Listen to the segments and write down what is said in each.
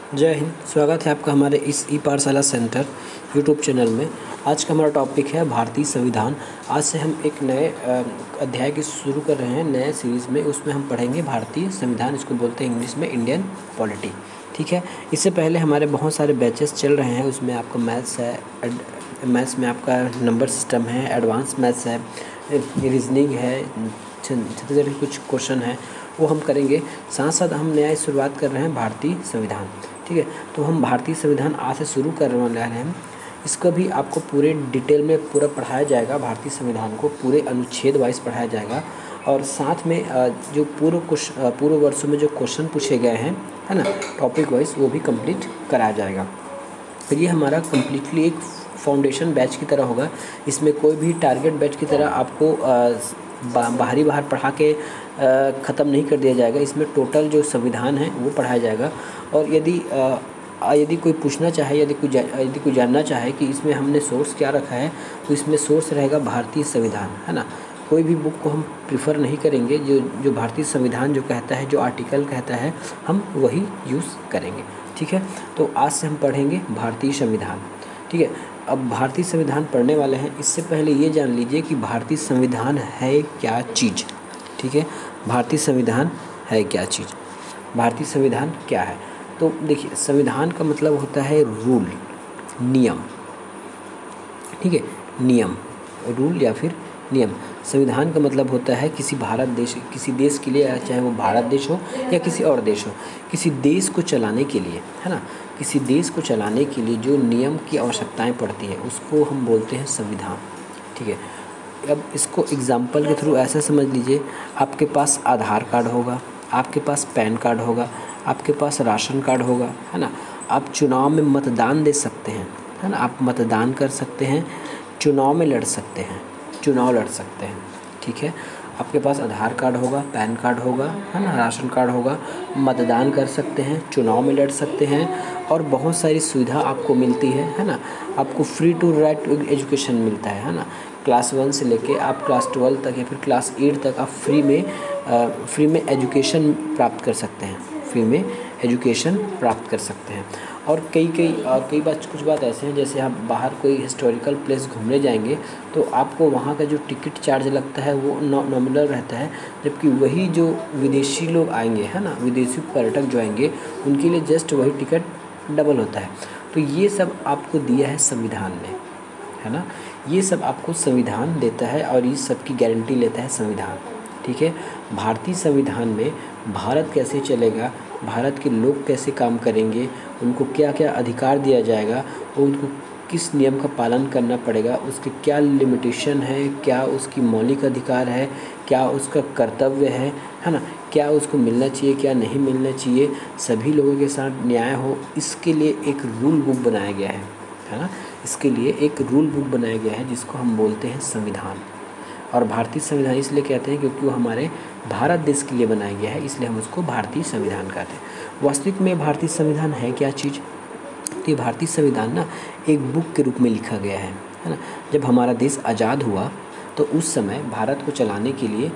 जय हिंद। स्वागत है आपका हमारे इस ई पाठशाला सेंटर यूट्यूब चैनल में। आज का हमारा टॉपिक है भारतीय संविधान। आज से हम एक नए अध्याय की शुरू कर रहे हैं, नए सीरीज़ में। उसमें हम पढ़ेंगे भारतीय संविधान, इसको बोलते हैं इंग्लिश में इंडियन पॉलिटी। ठीक है, इससे पहले हमारे बहुत सारे बैचेस चल रहे हैं। उसमें आपका मैथ्स है, मैथ्स में आपका नंबर सिस्टम है, एडवांस मैथ्स है, रीजनिंग है, छत्तीसगढ़ के कुछ क्वेश्चन है, वो हम करेंगे। साथ साथ हम नया शुरुआत कर रहे हैं भारतीय संविधान। ठीक है, तो हम भारतीय संविधान आज से शुरू करने वाले हैं। इसका भी आपको पूरे डिटेल में पूरा पढ़ाया जाएगा। भारतीय संविधान को पूरे अनुच्छेद वाइज पढ़ाया जाएगा और साथ में जो पूर्व वर्षों में जो क्वेश्चन पूछे गए हैं, है ना, टॉपिक वाइज, वो भी कंप्लीट कराया जाएगा। फिर ये हमारा कम्प्लीटली एक फाउंडेशन बैच की तरह होगा। इसमें कोई भी टारगेट बैच की तरह आपको बाहर पढ़ा के ख़त्म नहीं कर दिया जाएगा। इसमें टोटल जो संविधान है वो पढ़ाया जाएगा। और यदि कोई पूछना चाहे, यदि कोई जानना चाहे कि इसमें हमने सोर्स क्या रखा है, तो इसमें सोर्स रहेगा भारतीय संविधान, है ना। कोई भी बुक को हम प्रिफ़र नहीं करेंगे। जो भारतीय संविधान जो कहता है, जो आर्टिकल कहता है, हम वही यूज़ करेंगे। ठीक है, तो आज से हम पढ़ेंगे भारतीय संविधान। ठीक है, अब भारतीय संविधान पढ़ने वाले हैं। इससे पहले ये जान लीजिए कि भारतीय संविधान है क्या चीज़। ठीक है, भारतीय संविधान है क्या चीज़, भारतीय संविधान क्या है। तो देखिए, संविधान का मतलब होता है रूल, नियम। ठीक है, नियम, रूल या फिर नियम। संविधान का मतलब होता है किसी देश के लिए, चाहे वो भारत देश हो या किसी और देश हो, किसी देश को चलाने के लिए, है ना, किसी देश को चलाने के लिए जो नियम की आवश्यकताएं पड़ती है, उसको हम बोलते हैं संविधान। ठीक है, अब इसको एग्जाम्पल के थ्रू ऐसा समझ लीजिए, आपके पास आधार कार्ड होगा, आपके पास पैन कार्ड होगा, आपके पास राशन कार्ड होगा, है ना। आप चुनाव में मतदान दे सकते हैं, है ना, आप मतदान कर सकते हैं, चुनाव में लड़ सकते हैं, चुनाव लड़ सकते हैं। ठीक है, आपके पास आधार कार्ड होगा, पैन कार्ड होगा, है ना, राशन कार्ड होगा, मतदान कर सकते हैं, चुनाव में लड़ सकते हैं और बहुत सारी सुविधा आपको मिलती है ना। आपको free to right to education मिलता है ना। क्लास 1 से लेके आप क्लास 12 तक या फिर क्लास 8 तक आप फ्री में एजुकेशन प्राप्त कर सकते हैं, फ्री में एजुकेशन प्राप्त कर सकते हैं। और कुछ बात ऐसे हैं, जैसे आप बाहर कोई हिस्टोरिकल प्लेस घूमने जाएंगे तो आपको वहाँ का जो टिकट चार्ज लगता है वो नॉमिनल रहता है, जबकि वही जो विदेशी लोग आएंगे, है ना, विदेशी पर्यटक जो आएंगे, उनके लिए जस्ट वही टिकट डबल होता है। तो ये सब आपको दिया है संविधान ने, है ना, ये सब आपको संविधान देता है और ये सब की गारंटी लेता है संविधान। ठीक है, भारतीय संविधान में भारत कैसे चलेगा, भारत के लोग कैसे काम करेंगे, उनको क्या क्या अधिकार दिया जाएगा और उनको किस नियम का पालन करना पड़ेगा, उसके क्या लिमिटेशन है, क्या उसकी मौलिक अधिकार है, क्या उसका कर्तव्य है ना, क्या उसको मिलना चाहिए, क्या नहीं मिलना चाहिए, सभी लोगों के साथ न्याय हो, इसके लिए एक रूल बुक बनाया गया है ना। इसके लिए एक रूल बुक बनाया गया है जिसको हम बोलते हैं संविधान। और भारतीय संविधान इसलिए कहते हैं क्योंकि वो हमारे भारत देश के लिए बनाया गया है, इसलिए हम उसको भारतीय संविधान कहते हैं। वास्तविक में भारतीय संविधान है क्या चीज़, तो ये भारतीय संविधान ना एक बुक के रूप में लिखा गया है ना। जब हमारा देश आज़ाद हुआ तो उस समय भारत को चलाने के लिए,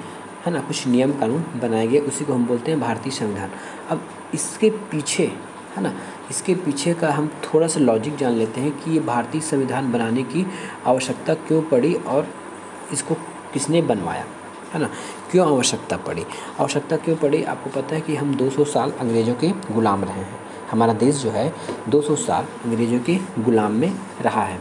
है ना, कुछ नियम कानून बनाए गए, उसी को हम बोलते हैं भारतीय संविधान। अब इसके पीछे, है ना, इसके पीछे का हम थोड़ा सा लॉजिक जान लेते हैं कि ये भारतीय संविधान बनाने की आवश्यकता क्यों पड़ी और इसको किसने बनवाया, है ना, क्यों आवश्यकता पड़ी। आपको पता है कि हम 200 साल अंग्रेज़ों के गुलाम रहे हैं। हमारा देश जो है 200 साल अंग्रेज़ों के गुलाम में रहा है।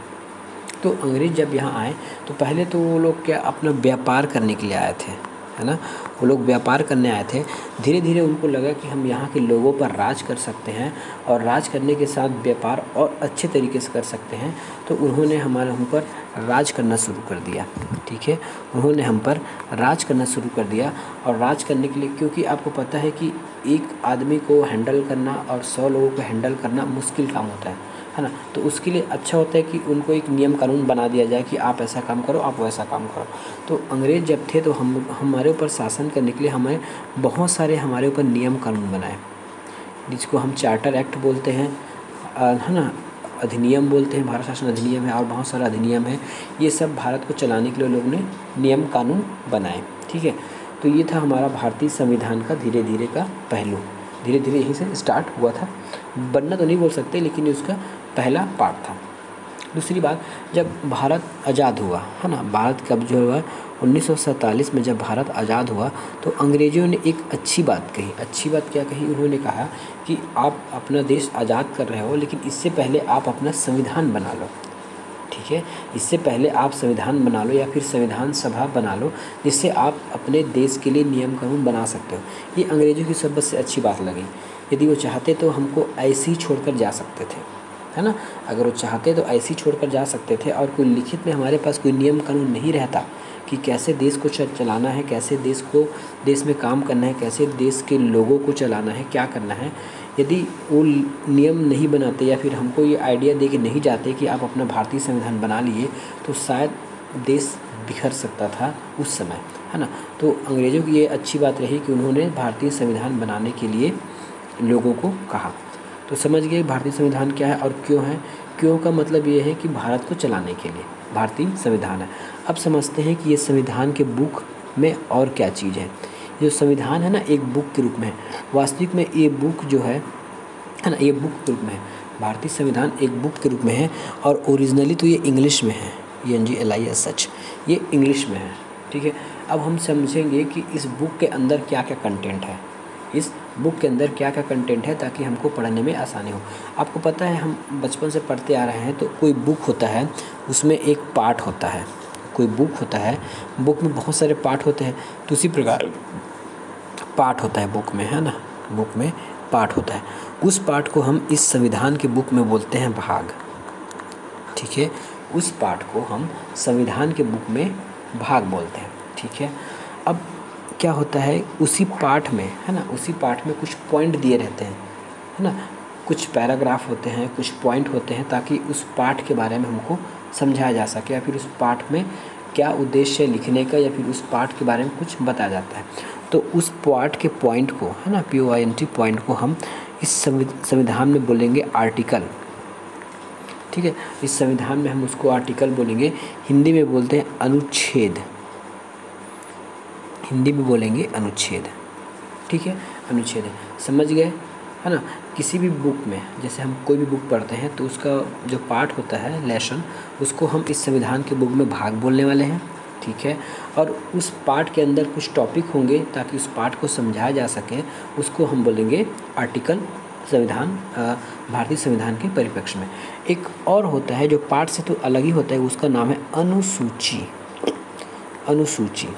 तो अंग्रेज़ जब यहाँ आए तो पहले तो वो लोग क्या अपना व्यापार करने के लिए आए थे, है ना, वो लोग व्यापार करने आए थे। धीरे धीरे उनको लगा कि हम यहाँ के लोगों पर राज कर सकते हैं और राज करने के साथ व्यापार और अच्छे तरीके से कर सकते हैं, तो उन्होंने हम पर राज करना शुरू कर दिया। ठीक है, उन्होंने हम पर राज करना शुरू कर दिया। और राज करने के लिए, क्योंकि आपको पता है कि एक आदमी को हैंडल करना और 100 लोगों को हैंडल करना मुश्किल काम होता है ना। तो उसके लिए अच्छा होता है कि उनको एक नियम कानून बना दिया जाए कि आप ऐसा काम करो, आप वैसा काम करो। तो अंग्रेज़ जब थे तो हमारे ऊपर शासन करने के लिए हमें बहुत सारे हमारे ऊपर नियम कानून बनाए, जिसको हम चार्टर एक्ट बोलते हैं, है ना, अधिनियम बोलते हैं, भारत शासन अधिनियम है और बहुत सारा अधिनियम है। ये सब भारत को चलाने के लिए लोगों ने नियम कानून बनाए। ठीक है, तो ये था हमारा भारतीय संविधान का धीरे धीरे का पहलू। धीरे धीरे यहीं से स्टार्ट हुआ था, बनना तो नहीं बोल सकते लेकिन ये उसका पहला पार्ट था। दूसरी बात, जब भारत आज़ाद हुआ है ना, भारत कब जो हुआ 1947 में जब भारत आज़ाद हुआ तो अंग्रेज़ों ने एक अच्छी बात कही। अच्छी बात क्या कही? उन्होंने कहा कि आप अपना देश आज़ाद कर रहे हो लेकिन इससे पहले आप अपना संविधान बना लो, ठीक है, इससे पहले आप संविधान बना लो या फिर संविधान सभा बना लो जिससे आप अपने देश के लिए नियम कानून बना सकते हो। ये अंग्रेज़ों की सबसे अच्छी बात लगी। यदि वो चाहते तो हमको ऐसे ही छोड़कर जा सकते थे, है ना, अगर वो चाहते तो ऐसे ही छोड़कर जा सकते थे और कोई लिखित में हमारे पास कोई नियम कानून नहीं रहता कि कैसे देश को चलाना है, कैसे देश में काम करना है, कैसे देश के लोगों को चलाना है, क्या करना है। यदि वो नियम नहीं बनाते या फिर हमको ये आइडिया दे के नहीं जाते कि आप अपना भारतीय संविधान बना लिए तो शायद देश बिखर सकता था उस समय, है ना। तो अंग्रेज़ों की ये अच्छी बात रही कि उन्होंने भारतीय संविधान बनाने के लिए लोगों को कहा। तो समझ गए भारतीय संविधान क्या है और क्यों है। क्यों का मतलब ये है कि भारत को चलाने के लिए भारतीय संविधान है। अब समझते हैं कि ये संविधान के बुक में और क्या चीज़ है। जो संविधान है ना, एक बुक के रूप में है। वास्तविक में ये बुक जो है ना, ये बुक के रूप में है। भारतीय संविधान एक बुक के रूप में है और ओरिजिनली तो ये इंग्लिश में है, ENGLIS सच, ये इंग्लिश में है, ठीक है। अब हम समझेंगे कि इस बुक के अंदर क्या क्या कंटेंट है, इस बुक के अंदर क्या क्या कंटेंट है ताकि हमको पढ़ने में आसानी हो। आपको पता है हम बचपन से पढ़ते आ रहे हैं तो कोई बुक होता है उसमें एक पार्ट होता है, कोई बुक होता है, बुक में बहुत सारे पार्ट होते हैं। तो उसी प्रकार पार्ट होता है बुक में, है ना, बुक में पार्ट होता है। उस पार्ट को हम इस संविधान के बुक में बोलते हैं भाग, ठीक है। उस पार्ट को हम संविधान के बुक में भाग बोलते हैं, ठीक है। अब क्या होता है उसी पार्ट में, है ना, उसी पार्ट में कुछ पॉइंट दिए रहते हैं, है ना, कुछ पैराग्राफ होते हैं, कुछ पॉइंट होते हैं ताकि उस पार्ट के बारे में हमको समझाया जा सके या फिर उस पार्ट में क्या उद्देश्य है लिखने का या फिर उस पार्ट के बारे में कुछ बताया जाता है। तो उस पार्ट के पॉइंट को, है ना, POINT पॉइंट को हम इस संविधान में बोलेंगे आर्टिकल, ठीक है। इस संविधान में हम उसको आर्टिकल बोलेंगे। हिंदी में बोलते हैं अनुच्छेद, हिंदी में बोलेंगे अनुच्छेद, ठीक है, अनुच्छेद है, समझ गए, है ना। किसी भी बुक में, जैसे हम कोई भी बुक पढ़ते हैं तो उसका जो पार्ट होता है लेसन, उसको हम इस संविधान के बुक में भाग बोलने वाले हैं, ठीक है। और उस पार्ट के अंदर कुछ टॉपिक होंगे ताकि उस पार्ट को समझाया जा सके, उसको हम बोलेंगे आर्टिकल, संविधान, भारतीय संविधान के परिप्रेक्ष्य में। एक और होता है जो पार्ट से तो अलग ही होता है, उसका नाम है अनुसूची, अनुसूची,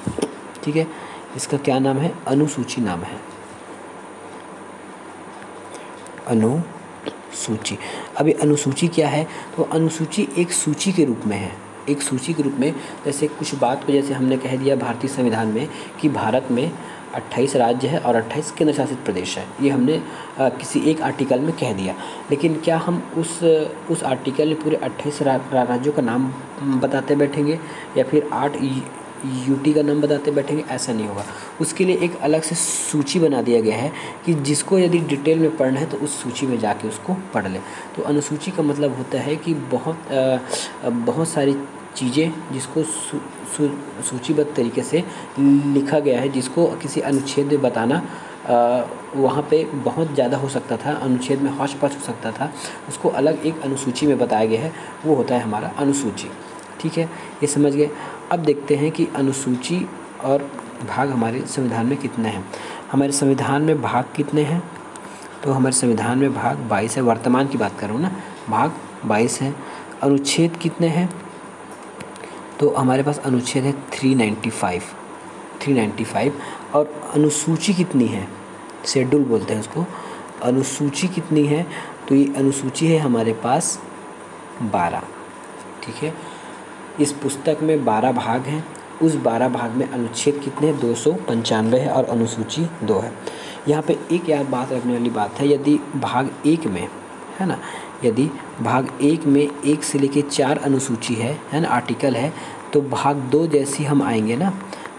ठीक है। इसका क्या नाम है? अनुसूची नाम है, अनुसूची। अभी अनुसूची क्या है? तो अनुसूची एक सूची के रूप में है, एक सूची के रूप में। जैसे कुछ बात को, जैसे हमने कह दिया भारतीय संविधान में कि भारत में 28 राज्य है और 28 केंद्र शासित प्रदेश है, ये हमने किसी एक आर्टिकल में कह दिया। लेकिन क्या हम उस आर्टिकल में पूरे 28 राज्यों का नाम बताते बैठेंगे या फिर 8 UT का नाम बताते बैठेंगे? ऐसा नहीं होगा। उसके लिए एक अलग से सूची बना दिया गया है कि जिसको यदि डिटेल में पढ़ना है तो उस सूची में जाके उसको पढ़ ले। तो अनुसूची का मतलब होता है कि बहुत सारी चीज़ें जिसको सूचीबद्ध तरीके से लिखा गया है, जिसको किसी अनुच्छेद में बताना वहाँ पे बहुत ज़्यादा हो सकता था, अनुच्छेद में हौच पौच हो सकता था, उसको अलग एक अनुसूची में बताया गया है, वो होता है हमारा अनुसूची, ठीक है। ये समझ गए। अब देखते हैं कि अनुसूची और भाग हमारे संविधान में कितने हैं। हमारे संविधान में भाग कितने हैं? तो हमारे संविधान में भाग 22 है, वर्तमान की बात कर रहा हूँ ना, भाग 22 है। अनुच्छेद कितने हैं? तो हमारे पास अनुच्छेद है 395 और अनुसूची कितनी है? शेड्यूल बोलते हैं उसको। अनुसूची कितनी है? तो ये अनुसूची है हमारे पास 12, ठीक है। इस पुस्तक में 12 भाग हैं, उस 12 भाग में अनुच्छेद कितने हैं? 295 है और अनुसूची 2 है। यहाँ पे एक यार बात रखने वाली बात है, यदि भाग 1 में, है ना, यदि भाग 1 में 1 से लेके 4 अनुसूची है ना, आर्टिकल है, तो भाग 2 जैसी हम आएंगे ना,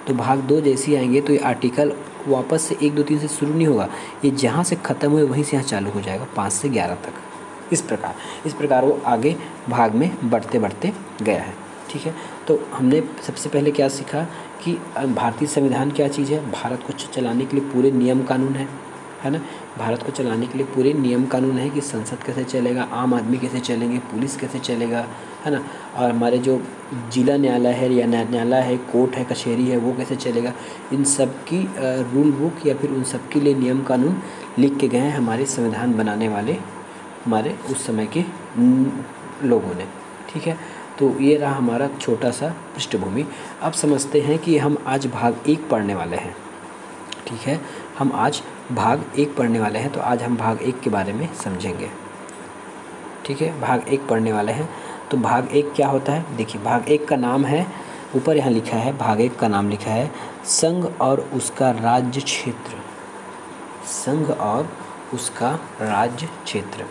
तो भाग 2 जैसी आएंगे तो ये आर्टिकल वापस से 1 2 3 से शुरू नहीं होगा, ये जहाँ से ख़त्म हुए वहीं से यहाँ चालू हो जाएगा 5 से 11 तक। इस प्रकार वो आगे भाग में बढ़ते बढ़ते गया है, ठीक है। तो हमने सबसे पहले क्या सीखा कि भारतीय संविधान क्या चीज़ है? भारत को चलाने के लिए पूरे नियम कानून है है ना। भारत को चलाने के लिए पूरे नियम कानून है कि संसद कैसे चलेगा, आम आदमी कैसे चलेंगे, पुलिस कैसे चलेगा, है ना। और हमारे जो जिला न्यायालय है या न्यायालय है, कोर्ट है, कचहरी है, वो कैसे चलेगा, इन सब की रूल बुक या फिर उन सब के लिए नियम कानून लिख के गए हैं हमारे संविधान बनाने वाले हमारे उस समय के लोगों ने। ठीक है, तो ये रहा हमारा छोटा सा पृष्ठभूमि। अब समझते हैं कि हम आज भाग 1 पढ़ने वाले हैं। ठीक है, हम आज भाग 1 पढ़ने वाले हैं, तो आज हम भाग 1 के बारे में समझेंगे। ठीक है, भाग 1 पढ़ने वाले हैं। तो भाग 1 क्या होता है, देखिए भाग 1 का नाम है, ऊपर यहाँ लिखा है, भाग 1 का नाम लिखा है संघ और उसका राज्य क्षेत्र। संघ और उसका राज्य क्षेत्र।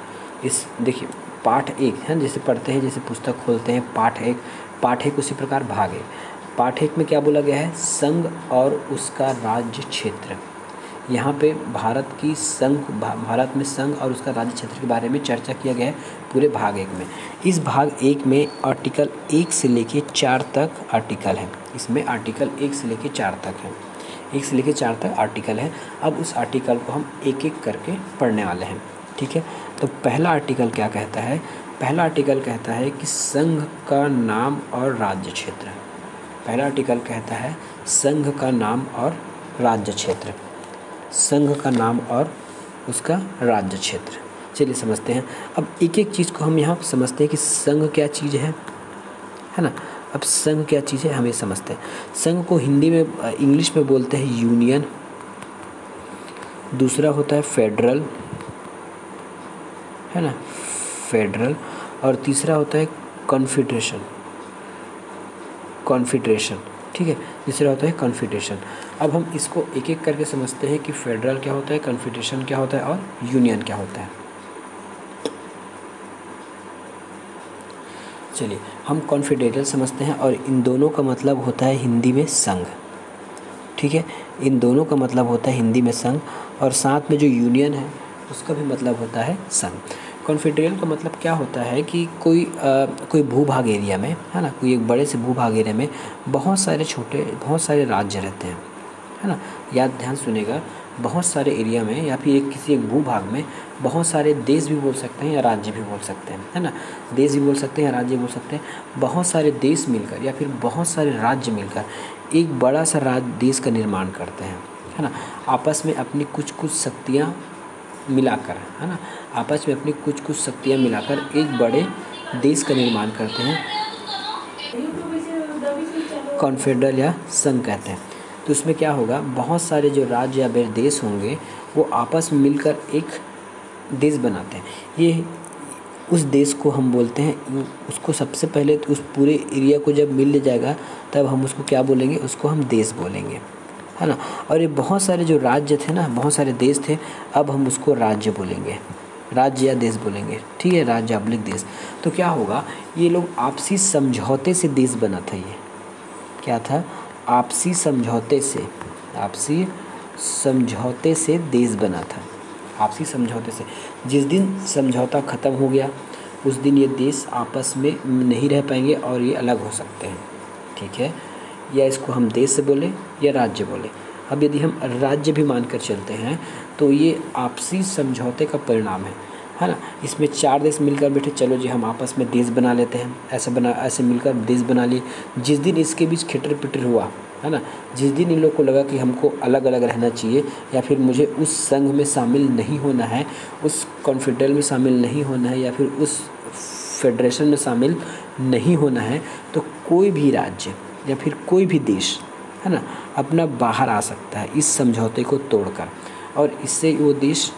इस देखिए पाठ 1 है, जैसे पढ़ते हैं, जैसे पुस्तक खोलते हैं, पाठ 1 उसी प्रकार भाग 1। पाठ 1 में क्या बोला गया है, संघ और उसका राज्य क्षेत्र। यहाँ पे भारत में संघ और उसका राज्य क्षेत्र के बारे में चर्चा किया गया है पूरे भाग 1 में। इस भाग 1 में आर्टिकल 1 से लेके 4 तक आर्टिकल है। इसमें आर्टिकल 1 से लेके 4 तक है, 1 से लेके 4 तक आर्टिकल है। अब उस आर्टिकल को हम एक एक करके पढ़ने वाले हैं। ठीक है, तो पहला आर्टिकल क्या कहता है, पहला आर्टिकल कहता है कि संघ का नाम और राज्य क्षेत्र। पहला आर्टिकल कहता है संघ का नाम और राज्य क्षेत्र। संघ का नाम और उसका राज्य क्षेत्र। चलिए समझते हैं। अब एक एक चीज़ को हम यहाँ समझते हैं कि संघ क्या चीज़ है ना। अब संघ क्या चीज़ है हम ये समझते हैं। संघ को हिंदी में इंग्लिश में बोलते हैं यूनियन, दूसरा होता है फेडरल, है ना, फेडरल, और तीसरा होता है कॉन्फेडरेशन। ठीक है, तीसरा होता है कॉन्फेडरेशन। अब हम इसको एक एक करके समझते हैं कि फेडरल क्या होता है, कॉन्फेडरेशन क्या होता है और यूनियन क्या होता है। चलिए हम कॉन्फेडरेशन समझते हैं, और इन दोनों का मतलब होता है हिंदी में संघ। ठीक है, इन दोनों का मतलब होता है हिंदी में संघ, और साथ में जो यूनियन है उसका भी मतलब होता है संघ। कॉन्फेडरेशन का मतलब क्या होता है कि कोई भूभाग एरिया में, है ना, कोई एक बड़े से भूभाग एरिया में बहुत सारे राज्य रहते हैं, है ना। ध्यान सुनेगा, बहुत सारे एरिया में या फिर किसी एक भूभाग में बहुत सारे देश भी बोल सकते हैं या राज्य भी बोल सकते हैं, है ना। देश भी बोल सकते हैं या राज्य बोल सकते हैं। बहुत सारे देश मिलकर या फिर बहुत सारे राज्य मिलकर एक बड़ा सा देश का निर्माण करते हैं, है ना। आपस में अपनी कुछ शक्तियाँ मिलाकर, है ना, आपस में अपनी कुछ शक्तियाँ मिलाकर एक बड़े देश का निर्माण करते हैं, कॉन्फेडरल या संघ कहते हैं। तो उसमें क्या होगा, बहुत सारे जो राज्य या देश होंगे वो आपस में मिलकर एक देश बनाते हैं। ये उस देश को हम बोलते हैं, उसको सबसे पहले तो उस पूरे एरिया को जब मिल जाएगा तब हम उसको क्या बोलेंगे, उसको हम देश बोलेंगे, है ना। और ये बहुत सारे जो राज्य थे ना, बहुत सारे देश थे, अब हम उसको राज्य बोलेंगे, राज्य या देश बोलेंगे। ठीक है, राज्य अब्लिक देश। तो क्या होगा, ये लोग आपसी समझौते से देश बना था। ये क्या था, आपसी समझौते से देश बना था। आपसी समझौते से जिस दिन समझौता ख़त्म हो गया उस दिन ये देश आपस में नहीं रह पाएंगे और ये अलग हो सकते हैं। ठीक है, या इसको हम देश से बोले या राज्य बोले। अब यदि हम राज्य भी मानकर चलते हैं तो ये आपसी समझौते का परिणाम है ना। इसमें 4 देश मिलकर बैठे, चलो जी हम आपस में देश बना लेते हैं, ऐसे मिलकर देश बना लिए। जिस दिन इसके बीच खिटर पिटर हुआ, है ना, जिस दिन इन लोग को लगा कि हमको अलग अलग रहना चाहिए या फिर मुझे उस संघ में शामिल नहीं होना है, उस कॉन्फेडरल में शामिल नहीं होना है या फिर उस फेडरेशन में शामिल नहीं होना है, तो कोई भी राज्य या फिर कोई भी देश, है ना, अपना बाहर आ सकता है इस समझौते को तोड़कर। और इससे वो देश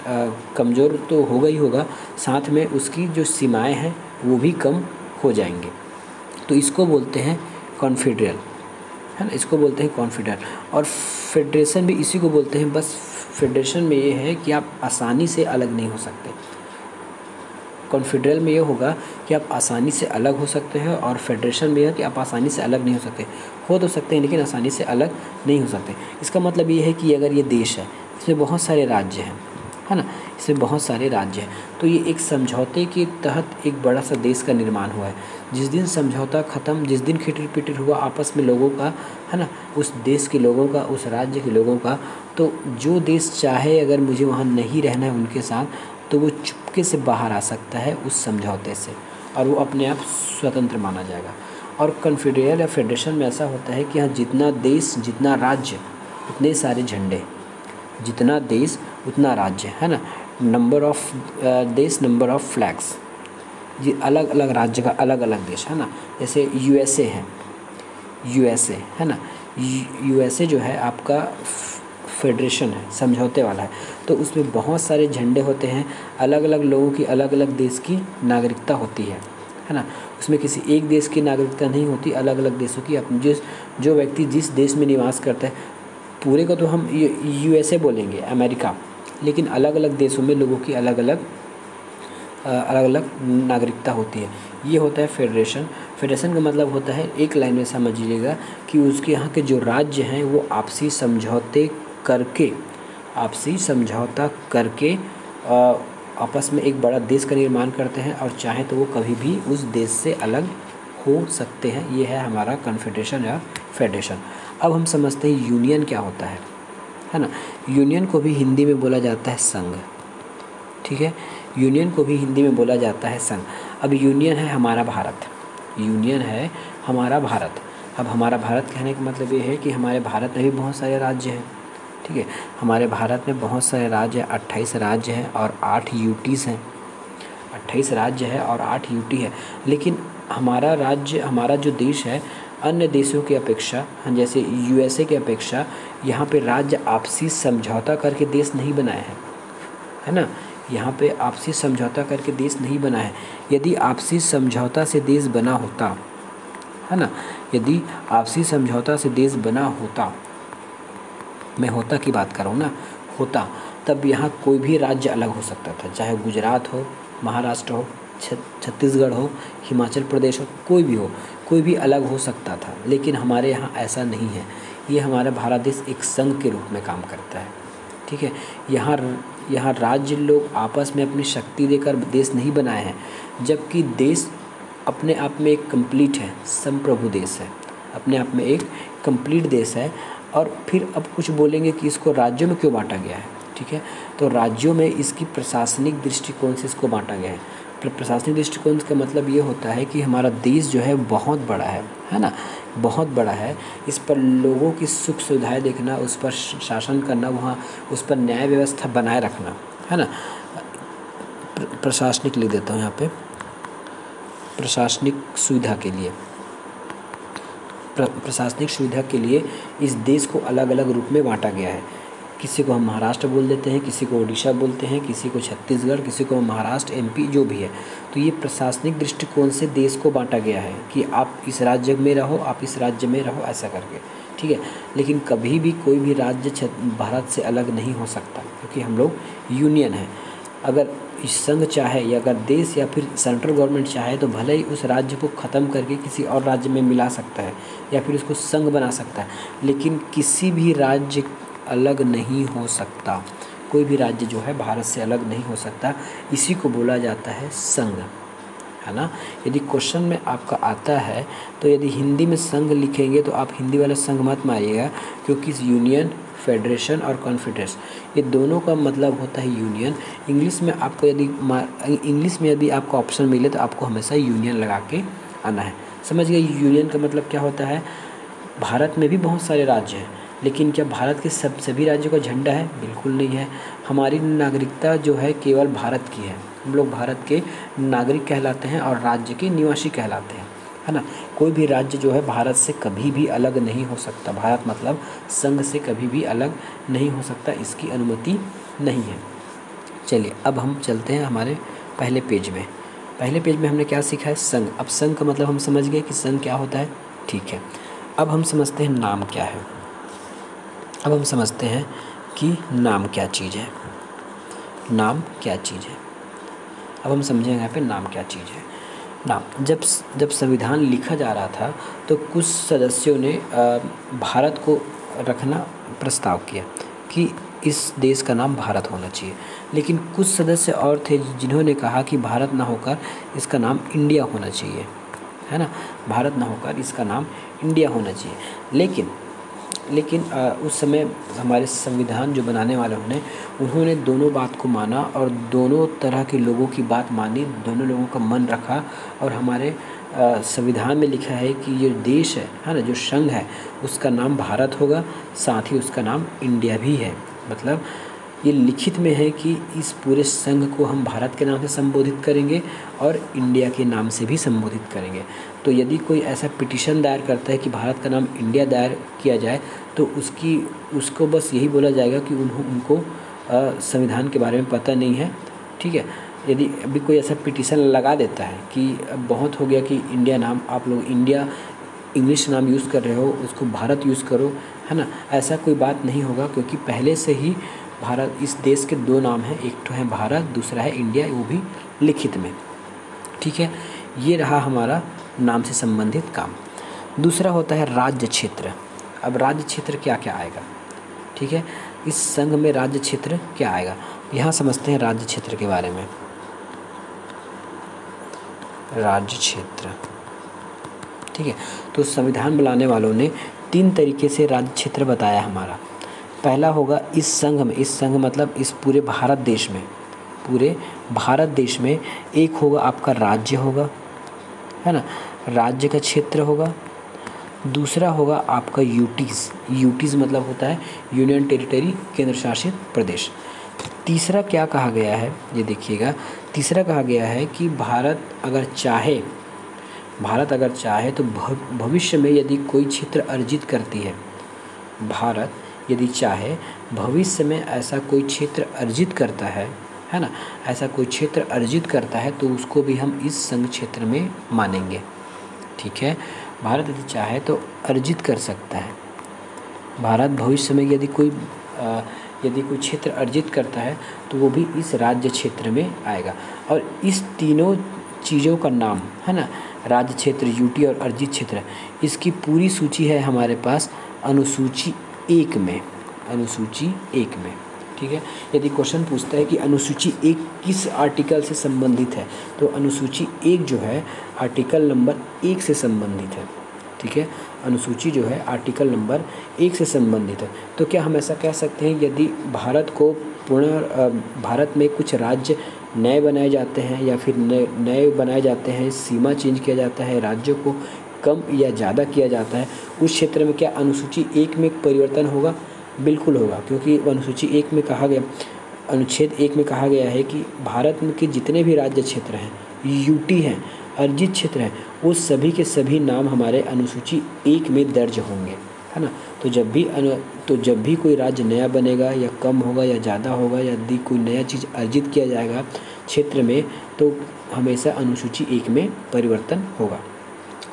कमज़ोर तो होगा ही होगा, साथ में उसकी जो सीमाएं हैं वो भी कम हो जाएंगे। तो इसको बोलते हैं कॉन्फेडरल, है ना, इसको बोलते हैं कॉन्फेडरल। और फेडरेशन भी इसी को बोलते हैं। बस फेडरेशन में ये है कि आप आसानी से अलग नहीं हो सकते। कॉन्फेडरल में ये होगा कि आप आसानी से अलग हो सकते हैं, और फेडरेशन में यह कि आप आसानी से अलग नहीं हो सकते। हो तो सकते हैं लेकिन आसानी से अलग नहीं हो सकते। इसका मतलब ये है कि अगर ये देश है, इसमें बहुत सारे राज्य हैं, है ना, इसमें बहुत सारे राज्य हैं, तो ये एक समझौते के तहत एक बड़ा सा देश का निर्माण हुआ है। जिस दिन समझौता ख़त्म, जिस दिन खिटर पिटर हुआ आपस में लोगों का, है ना, उस देश के लोगों का, उस राज्य के लोगों का, तो जो देश चाहे अगर मुझे वहाँ नहीं रहना है उनके साथ, तो वो चुपके से बाहर आ सकता है उस समझौते से, और वो अपने आप स्वतंत्र माना जाएगा। और कॉन्फेडरेशन या फेडरेशन में ऐसा होता है कि हाँ, जितना देश जितना राज्य उतने सारे झंडे, जितना देश उतना राज्य, है ना। नंबर ऑफ देश नंबर ऑफ फ्लैग्स, ये अलग अलग राज्य का अलग अलग देश, है ना। जैसे यूएसए है, यूएसए है ना, यूएसए जो है आपका फेडरेशन है, समझौते वाला है, तो उसमें बहुत सारे झंडे होते हैं, अलग अलग लोगों की अलग अलग देश की नागरिकता होती है ना। उसमें किसी एक देश की नागरिकता नहीं होती, अलग अलग देशों की। अपनी जो व्यक्ति जिस देश में निवास करता है, पूरे को तो हम यूएसए बोलेंगे, अमेरिका, लेकिन अलग अलग देशों में लोगों की अलग अलग नागरिकता होती है। ये होता है फेडरेशन। फेडरेशन का मतलब होता है, एक लाइन में समझ लीजिएगा, कि उसके यहाँ के जो राज्य हैं वो आपसी समझौता करके आपस में एक बड़ा देश का निर्माण करते हैं, और चाहे तो वो कभी भी उस देश से अलग हो सकते हैं। ये है हमारा कॉन्फेडरेशन या फेडरेशन। अब हम समझते हैं यूनियन क्या होता है ना। यूनियन को भी हिंदी में बोला जाता है संघ, ठीक है। यूनियन को भी हिंदी में बोला जाता है संघ। अब यूनियन है हमारा भारत, यूनियन है हमारा भारत। अब हमारा भारत कहने का मतलब ये है कि हमारे भारत में भी बहुत सारे राज्य हैं, ठीक है। हमारे भारत में बहुत सारे राज्य हैं, 28 राज्य हैं और 8 यूटीज़ हैं। 28 राज्य है और 8 यूटी है। लेकिन हमारा राज्य, हमारा जो देश है, अन्य देशों की अपेक्षा, जैसे यूएसए की अपेक्षा, यहाँ पे राज्य आपसी समझौता करके देश नहीं बनाए हैं, है ना। यहाँ पे आपसी समझौता करके देश नहीं बना है। यदि आपसी समझौता से देश बना होता, है ना, यदि आपसी समझौता से देश बना होता, मैं होता की बात कर रहा हूँ ना, होता, तब यहाँ कोई भी राज्य अलग हो सकता था, चाहे गुजरात हो, महाराष्ट्र हो, छत्तीसगढ़ हो, हिमाचल प्रदेश हो, कोई भी अलग हो सकता था। लेकिन हमारे यहाँ ऐसा नहीं है। ये हमारा भारत देश एक संघ के रूप में काम करता है, ठीक है। यहाँ राज्य लोग आपस में अपनी शक्ति देकर देश नहीं बनाए हैं, जबकि देश अपने आप में एक कंप्लीट है, संप्रभु देश है, अपने आप में एक कंप्लीट देश है। और फिर अब कुछ बोलेंगे कि इसको राज्यों में क्यों बांटा गया है, ठीक है। तो राज्यों में इसकी प्रशासनिक दृष्टिकोण से इसको बांटा गया है। प्रशासनिक दृष्टिकोण का मतलब ये होता है कि हमारा देश जो है बहुत बड़ा है ना, बहुत बड़ा है। इस पर लोगों की सुख सुविधाएं देखना, उस पर शासन करना, वहाँ उस पर न्याय व्यवस्था बनाए रखना, है ना। प्रशासनिक लिख देता हूँ यहाँ पे, प्रशासनिक सुविधा के लिए इस देश को अलग अलग रूप में बांटा गया है। किसी को हम महाराष्ट्र बोल देते हैं, किसी को उड़ीसा बोलते हैं, किसी को छत्तीसगढ़, किसी को महाराष्ट्र, एमपी, जो भी है। तो ये प्रशासनिक दृष्टिकोण से देश को बांटा गया है कि आप इस राज्य में रहो, आप इस राज्य में रहो, ऐसा करके, ठीक है। लेकिन कभी भी कोई भी राज्य भारत से अलग नहीं हो सकता, क्योंकि हम लोग यूनियन हैं। अगर इस संघ चाहे, या अगर देश या फिर सेंट्रल गवर्नमेंट चाहे, तो भले ही उस राज्य को ख़त्म करके किसी और राज्य में मिला सकता है, या फिर उसको संघ बना सकता है, लेकिन किसी भी राज्य अलग नहीं हो सकता। कोई भी राज्य जो है भारत से अलग नहीं हो सकता। इसी को बोला जाता है संघ, है ना। यदि क्वेश्चन में आपका आता है, तो यदि हिंदी में संघ लिखेंगे तो आप हिंदी वाला संघ मत मारिएगा, क्योंकि यूनियन, फेडरेशन और कॉन्फेडरेशन, ये दोनों का मतलब होता है यूनियन। इंग्लिश में यदि आपको ऑप्शन मिले तो आपको हमेशा यूनियन लगा के आना है। समझ गए यूनियन का मतलब क्या होता है। भारत में भी बहुत सारे राज्य हैं, लेकिन क्या भारत के सभी राज्यों का झंडा है? बिल्कुल नहीं है। हमारी नागरिकता जो है केवल भारत की है। हम लोग भारत के नागरिक कहलाते हैं और राज्य के निवासी कहलाते हैं, है ना। कोई भी राज्य जो है भारत से कभी भी अलग नहीं हो सकता। भारत मतलब संघ से कभी भी अलग नहीं हो सकता, इसकी अनुमति नहीं है। चलिए अब हम चलते हैं हमारे पहले पेज में। पहले पेज में हमने क्या सीखा है? संघ। अब संघ का मतलब हम समझ गए कि संघ क्या होता है, ठीक है। अब हम समझते हैं नाम क्या है। अब हम समझते हैं कि नाम क्या चीज़ है। नाम क्या चीज़ है, अब हम समझेंगे यहाँ पे नाम क्या चीज़ है। नाम, जब संविधान लिखा जा रहा था तो कुछ सदस्यों ने भारत को रखना प्रस्ताव किया कि इस देश का नाम भारत होना चाहिए, लेकिन कुछ सदस्य और थे जिन्होंने कहा कि भारत ना होकर इसका नाम इंडिया होना चाहिए, है ना। भारत ना होकर इसका नाम इंडिया होना चाहिए। लेकिन लेकिन उस समय हमारे संविधान जो बनाने वाले उन्होंने दोनों बात को माना और दोनों तरह के लोगों की बात मानी, दोनों लोगों का मन रखा। और हमारे संविधान में लिखा है कि ये देश है ना, जो संघ है उसका नाम भारत होगा, साथ ही उसका नाम इंडिया भी है। मतलब ये लिखित में है कि इस पूरे संघ को हम भारत के नाम से संबोधित करेंगे और इंडिया के नाम से भी संबोधित करेंगे। तो यदि कोई ऐसा पिटीशन दायर करता है कि भारत का नाम इंडिया दायर किया जाए, तो उसको बस यही बोला जाएगा कि उनको संविधान के बारे में पता नहीं है। ठीक है, यदि अभी कोई ऐसा पिटीशन लगा देता है कि अब बहुत हो गया कि इंडिया नाम, आप लोग इंडिया इंग्लिश नाम यूज़ कर रहे हो, उसको भारत यूज़ करो, है ना, ऐसा कोई बात नहीं होगा, क्योंकि पहले से ही भारत, इस देश के दो नाम हैं, एक तो है भारत, दूसरा है इंडिया, वो भी लिखित में। ठीक है, ये रहा हमारा नाम से संबंधित काम। दूसरा होता है राज्य क्षेत्र। अब राज्य क्षेत्र क्या क्या आएगा? ठीक है, इस संघ में राज्य क्षेत्र क्या आएगा, यहाँ समझते हैं राज्य क्षेत्र के बारे में। राज्य क्षेत्र, ठीक है, तो संविधान बनाने वालों ने 3 तरीके से राज्य क्षेत्र बताया हमारा। पहला होगा इस संघ मतलब इस पूरे भारत देश में एक होगा आपका राज्य होगा, है ना, राज्य का क्षेत्र होगा। दूसरा होगा आपका यूटीज़ मतलब होता है यूनियन टेरिटरी, केंद्र शासित प्रदेश। तीसरा क्या कहा गया है, ये देखिएगा, तीसरा कहा गया है कि भारत अगर चाहे तो भविष्य में यदि कोई क्षेत्र अर्जित करती है, भारत यदि चाहे भविष्य में ऐसा कोई क्षेत्र अर्जित करता है ना, ऐसा कोई क्षेत्र अर्जित करता है तो उसको भी हम इस संघ क्षेत्र में मानेंगे। ठीक है, भारत यदि चाहे तो अर्जित कर सकता है। भारत भविष्य में यदि कोई क्षेत्र अर्जित करता है तो वो भी इस राज्य क्षेत्र में आएगा। और इस तीनों चीज़ों का नाम, है ना, राज्य क्षेत्र, यूटी और अर्जित क्षेत्र, इसकी पूरी सूची है हमारे पास अनुसूची 1 में। ठीक है, यदि क्वेश्चन पूछता है कि अनुसूची 1 किस आर्टिकल से संबंधित है, तो अनुसूची 1 जो है आर्टिकल नंबर 1 से संबंधित है। ठीक है, अनुसूची जो है आर्टिकल नंबर 1 से संबंधित है। तो क्या हम ऐसा कह सकते हैं यदि भारत में कुछ राज्य नए बनाए जाते हैं या फिर नए बनाए जाते हैं, सीमा चेंज किया जाता है, राज्यों को कम या ज़्यादा किया जाता है, उस क्षेत्र में क्या अनुसूची 1 में परिवर्तन होगा? बिल्कुल होगा, क्योंकि अनुसूची 1 में कहा गया, अनुच्छेद 1 में कहा गया है कि भारत में के जितने भी राज्य क्षेत्र हैं, यूटी हैं, अर्जित क्षेत्र हैं, वो सभी के सभी नाम हमारे अनुसूची 1 में दर्ज होंगे, है ना। तो जब भी कोई राज्य नया बनेगा या कम होगा या ज़्यादा होगा, यदि कोई नया चीज़ अर्जित किया जाएगा क्षेत्र में, तो हमेशा अनुसूची 1 में परिवर्तन होगा।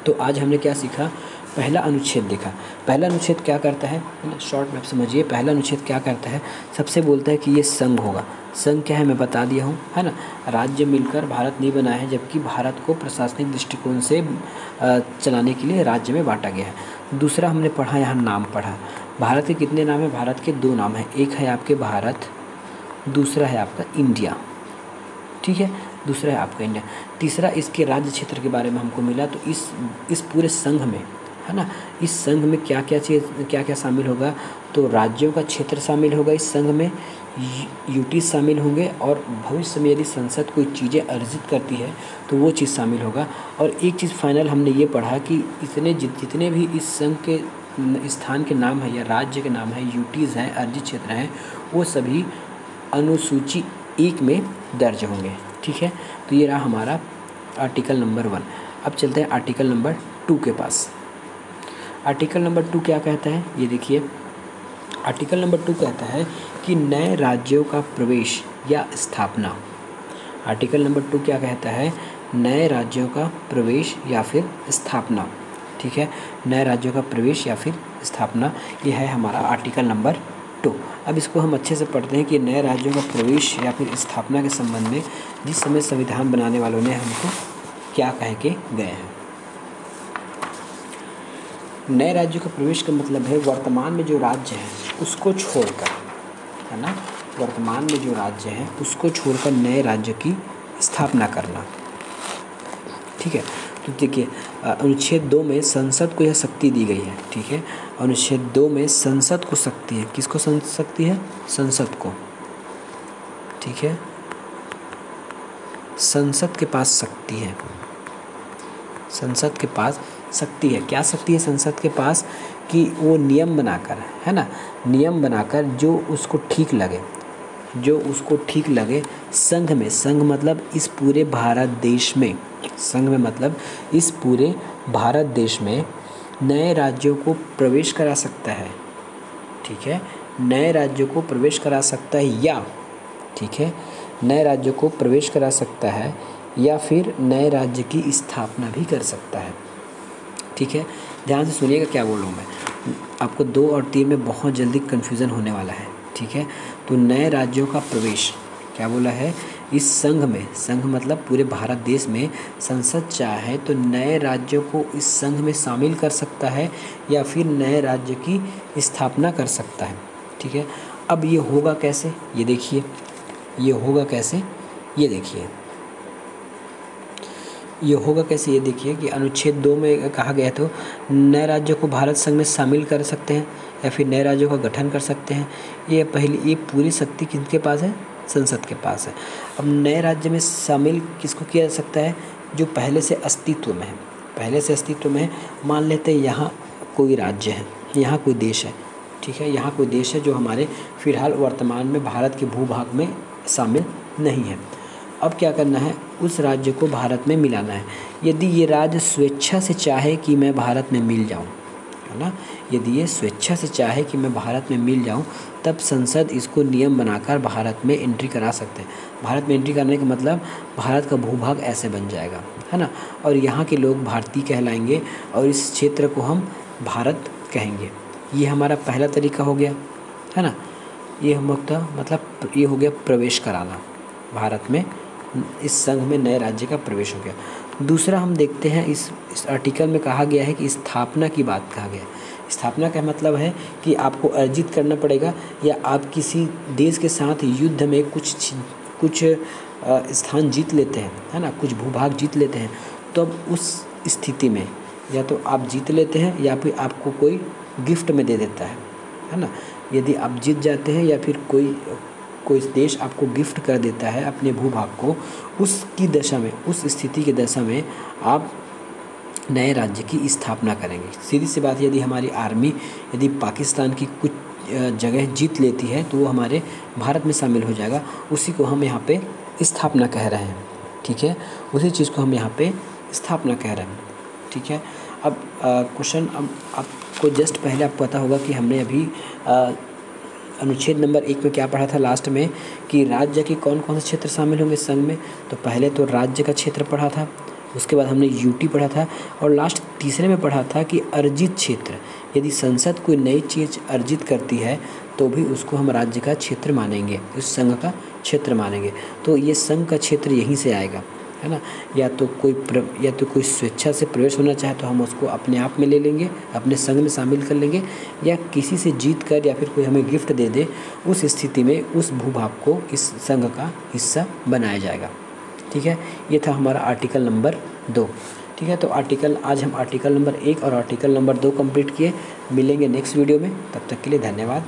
तो आज हमने क्या सीखा? पहला अनुच्छेद देखा। पहला अनुच्छेद क्या करता है ना, शॉर्ट में आप समझिए। पहला अनुच्छेद क्या करता है, सबसे बोलता है कि ये संघ होगा। संघ क्या है मैं बता दिया हूँ, है ना, राज्य मिलकर भारत नहीं बना है, जबकि भारत को प्रशासनिक दृष्टिकोण से चलाने के लिए राज्य में बांटा गया है। दूसरा हमने पढ़ा, यहाँ नाम पढ़ा। भारत के कितने नाम हैं? भारत के 2 नाम हैं, एक है आपके भारत, दूसरा है आपका इंडिया। ठीक है, दूसरा है आपका इंडिया। तीसरा इसके राज्य क्षेत्र के बारे में हमको मिला। तो इस पूरे संघ में, है ना, इस संघ में क्या क्या शामिल होगा? तो राज्यों का क्षेत्र शामिल होगा इस संघ में, यूटी शामिल होंगे, और भविष्य में यदि संसद कोई चीज़ें अर्जित करती है तो वो चीज़ शामिल होगा। और एक चीज़ फाइनल हमने ये पढ़ा कि जितने भी इस संघ के स्थान के नाम हैं या राज्य के नाम हैं, यूटीज़ हैं, अर्जित क्षेत्र हैं, वो सभी अनुसूची 1 में दर्ज होंगे। ठीक है, तो ये रहा हमारा आर्टिकल नंबर 1। अब चलते हैं आर्टिकल नंबर 2 के पास। आर्टिकल नंबर 2 क्या कहता है, ये देखिए। आर्टिकल नंबर 2 कहता है कि नए राज्यों का प्रवेश या स्थापना। आर्टिकल नंबर 2 क्या कहता है? नए राज्यों का प्रवेश या फिर स्थापना। ठीक है, नए राज्यों का प्रवेश या फिर स्थापना, ये है हमारा आर्टिकल नंबर 2। अब इसको हम अच्छे से पढ़ते हैं कि नए राज्यों का प्रवेश या फिर स्थापना के संबंध में जिस समय संविधान बनाने वालों ने हमको क्या कह के गए हैं। नए राज्यों का प्रवेश का मतलब है वर्तमान में जो राज्य है उसको छोड़कर, है ना, वर्तमान में जो राज्य है उसको छोड़कर नए राज्य की स्थापना करना। ठीक है, तो देखिए अनुच्छेद 2 में संसद को यह शक्ति दी गई है, ठीक है। अनुच्छेद 2 में संसद को शक्ति है, किसको शक्ति है? संसद को, ठीक है। संसद के पास शक्ति है, संसद के पास शक्ति है। क्या शक्ति है संसद के पास? कि वो नियम बनाकर, है ना, नियम बनाकर जो उसको ठीक लगे, जो उसको ठीक लगे संघ में, संघ मतलब इस पूरे भारत देश में, संघ में मतलब इस पूरे भारत देश में नए राज्यों को प्रवेश करा सकता है, ठीक है। नए राज्यों को प्रवेश करा सकता है या, ठीक है, नए राज्यों को प्रवेश करा सकता है या फिर नए राज्य की स्थापना भी कर सकता है, ठीक है। ध्यान से सुनिएगा क्या बोल रहा हूँ मैं, आपको 2 और 3 में बहुत जल्दी कन्फ्यूज़न होने वाला है, ठीक है। तो नए राज्यों का प्रवेश क्या बोला है? इस संघ में, संघ मतलब पूरे भारत देश में संसद चाहे तो नए राज्यों को इस संघ में शामिल कर सकता है या फिर नए राज्य की स्थापना कर सकता है, ठीक है। अब ये होगा कैसे? ये देखिए, ये होगा कैसे? ये देखिए, ये होगा कैसे? ये देखिए कि अनुच्छेद 2 में कहा गया तो नए राज्यों को भारत संघ में शामिल कर सकते हैं या फिर नए राज्यों का गठन कर सकते हैं। ये पूरी शक्ति किसके पास है? संसद के पास है। अब नए राज्य में शामिल किसको किया जा सकता है? जो पहले से अस्तित्व में है, पहले से अस्तित्व में है। मान लेते हैं यहाँ कोई राज्य है, यहाँ कोई देश है, ठीक है, यहाँ कोई देश है जो हमारे फिलहाल वर्तमान में भारत के भूभाग में शामिल नहीं है। अब क्या करना है? उस राज्य को भारत में मिलाना है। यदि ये राज्य स्वेच्छा से चाहे कि मैं भारत में मिल जाऊं, है ना, यदि ये स्वेच्छा से चाहे कि मैं भारत में मिल जाऊं, तब संसद इसको नियम बनाकर भारत में एंट्री करा सकते हैं। भारत में एंट्री करने का मतलब भारत का भूभाग ऐसे बन जाएगा, है ना, और यहाँ के लोग भारतीय कहलाएंगे और इस क्षेत्र को हम भारत कहेंगे। ये हमारा पहला तरीका हो गया, है ना। ये हम मतलब ये हो गया प्रवेश कराना, भारत में इस संघ में नए राज्य का प्रवेश हो गया। दूसरा हम देखते हैं, इस आर्टिकल में कहा गया है कि स्थापना की बात कहा गया है। स्थापना का मतलब है कि आपको अर्जित करना पड़ेगा या आप किसी देश के साथ युद्ध में कुछ स्थान जीत लेते हैं, है ना, कुछ भूभाग जीत लेते हैं, तो अब उस स्थिति में या तो आप जीत लेते हैं या फिर आपको कोई गिफ्ट में दे देता है ना। यदि आप जीत जाते हैं या फिर कोई देश आपको गिफ्ट कर देता है अपने भूभाग को, उसकी दशा में, उस स्थिति की दशा में आप नए राज्य की स्थापना करेंगे। सीधी सी बात, यदि हमारी आर्मी यदि पाकिस्तान की कुछ जगह जीत लेती है तो वो हमारे भारत में शामिल हो जाएगा। उसी को हम यहाँ पे स्थापना कह रहे हैं, ठीक है, उसी चीज़ को हम यहाँ पे स्थापना कह रहे हैं, ठीक है। अब क्वेश्चन, अब आपको जस्ट पहले आपको पता होगा कि हमने अभी अनुच्छेद नंबर 1 में क्या पढ़ा था लास्ट में, कि राज्य के कौन कौन से क्षेत्र शामिल होंगे संघ में। तो पहले तो राज्य का क्षेत्र पढ़ा था, उसके बाद हमने यूटी पढ़ा था और लास्ट तीसरे में पढ़ा था कि अर्जित क्षेत्र, यदि संसद कोई नई चीज़ अर्जित करती है तो भी उसको हम राज्य का क्षेत्र मानेंगे, उस संघ का क्षेत्र मानेंगे। तो ये संघ का क्षेत्र यहीं से आएगा, है ना। या तो कोई स्वेच्छा से प्रवेश होना चाहे तो हम उसको अपने आप में ले लेंगे, अपने संघ में शामिल कर लेंगे, या किसी से जीत कर या फिर कोई हमें गिफ्ट दे दे, उस स्थिति में उस भूभाग को इस संघ का हिस्सा बनाया जाएगा, ठीक है। ये था हमारा आर्टिकल नंबर 2, ठीक है। तो आज हम आर्टिकल नंबर 1 और आर्टिकल नंबर 2 कंप्लीट किए। मिलेंगे नेक्स्ट वीडियो में, तब तक के लिए धन्यवाद।